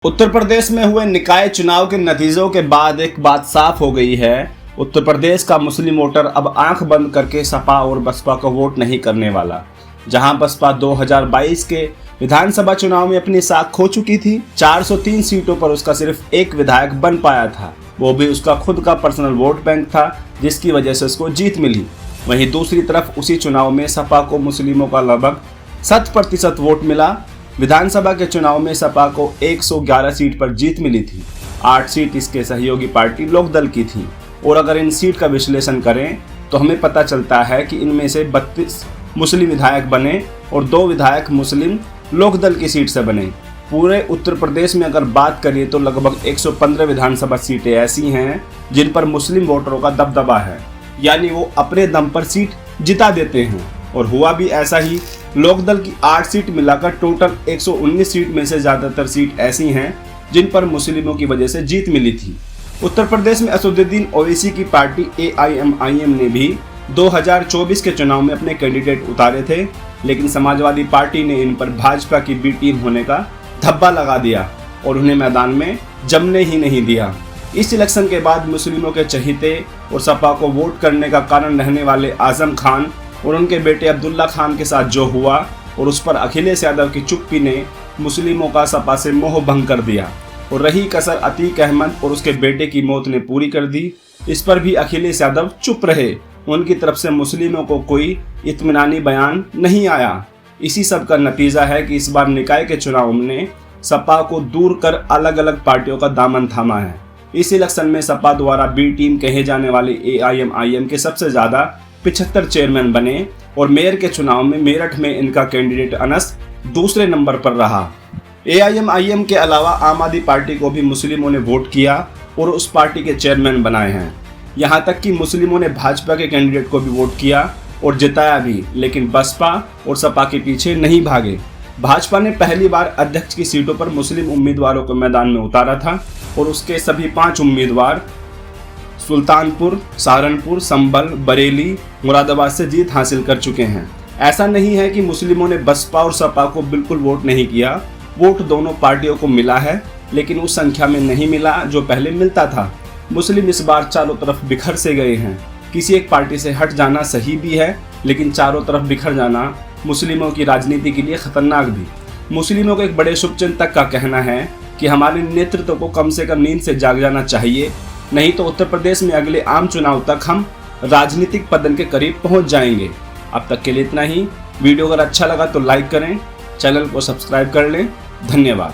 उत्तर प्रदेश में हुए निकाय चुनाव के नतीजों के बाद एक बात साफ हो गई है। उत्तर प्रदेश का मुस्लिम वोटर अब आंख बंद करके सपा और बसपा को वोट नहीं करने वाला। जहां बसपा 2022 के विधानसभा चुनाव में अपनी साख खो चुकी थी, 403 सीटों पर उसका सिर्फ एक विधायक बन पाया था, वो भी उसका खुद का पर्सनल वोट बैंक था, जिसकी वजह से उसको जीत मिली। वहीं दूसरी तरफ उसी चुनाव में सपा को मुस्लिमों का लगभग 100% वोट मिला। विधानसभा के चुनाव में सपा को 111 सीट पर जीत मिली थी। 8 सीट इसके सहयोगी पार्टी लोकदल की थी। और अगर इन सीट का विश्लेषण करें तो हमें पता चलता है कि इनमें से 32 मुस्लिम विधायक बने और 2 विधायक मुस्लिम लोकदल की सीट से बने। पूरे उत्तर प्रदेश में अगर बात करिए तो लगभग 115 विधानसभा सीटें ऐसी हैं जिन पर मुस्लिम वोटरों का दबदबा है, यानी वो अपने दम पर सीट जिता देते हैं। और हुआ भी ऐसा ही। लोकदल की 8 सीट मिलाकर टोटल 119 सीट में से ज़्यादातर सीट ऐसी हैं जिन पर मुस्लिमों की वजह से जीत मिली थी। उत्तर प्रदेश में असदुद्दीन ओवैसी की पार्टी AIMIM ने भी 2024 के चुनाव में अपने कैंडिडेट उतारे थे, लेकिन समाजवादी पार्टी ने इन पर भाजपा की बी टीम होने का धब्बा लगा दिया और उन्हें मैदान में जमने ही नहीं दिया। इस इलेक्शन के बाद मुस्लिमों के चहीते और सपा को वोट करने का कारण रहने वाले आजम खान और उनके बेटे अब्दुल्ला खान के साथ जो हुआ और उस पर अखिलेश यादव की चुप्पी ने मुस्लिमों का सपा से मोह भंग कर दिया। और रही कसर अतीक अहमद और उसके बेटे की मौत ने पूरी कर दी। इस पर भी अखिलेश यादव चुप रहे। उनकी तरफ से मुस्लिमों को कोई इत्मीनानी बयान नहीं आया। इसी सब का नतीजा है कि इस बार निकाय के चुनाव ने सपा को दूर कर अलग अलग पार्टियों का दामन थामा है। इस इलेक्शन में सपा द्वारा बी टीम कहे जाने वाले AIMIM के सबसे ज्यादा 75 चेयरमैन बने और मेयर के चुनाव में मेरठ में इनका कैंडिडेट अनस दूसरे नंबर पर रहा। AIMIM के अलावा आम आदमी पार्टी को भी मुस्लिमों ने वोट किया और उस पार्टी के चेयरमैन बनाए हैं। यहाँ तक कि मुस्लिमों ने भाजपा के कैंडिडेट को भी वोट किया और जिताया भी, लेकिन बसपा और सपा के पीछे नहीं भागे। भाजपा ने पहली बार अध्यक्ष की सीटों पर मुस्लिम उम्मीदवारों को मैदान में उतारा था और उसके सभी 5 उम्मीदवार सुल्तानपुर, सहारनपुर, संभल, बरेली, मुरादाबाद से जीत हासिल कर चुके हैं। ऐसा नहीं है कि मुस्लिमों ने बसपा और सपा को बिल्कुल वोट नहीं किया। वोट दोनों पार्टियों को मिला है, लेकिन उस संख्या में नहीं मिला जो पहले मिलता था। मुस्लिम इस बार चारों तरफ बिखर से गए हैं। किसी एक पार्टी से हट जाना सही भी है, लेकिन चारों तरफ बिखर जाना मुस्लिमों की राजनीति के लिए खतरनाक भी। मुस्लिमों के एक बड़े शुभचिंतक का कहना है कि हमारे नेतृत्व को कम से कम नींद से जाग जाना चाहिए, नहीं तो उत्तर प्रदेश में अगले आम चुनाव तक हम राजनीतिक पतन के करीब पहुंच जाएंगे। अब तक के लिए इतना ही। वीडियो अगर अच्छा लगा तो लाइक करें, चैनल को सब्सक्राइब कर लें। धन्यवाद।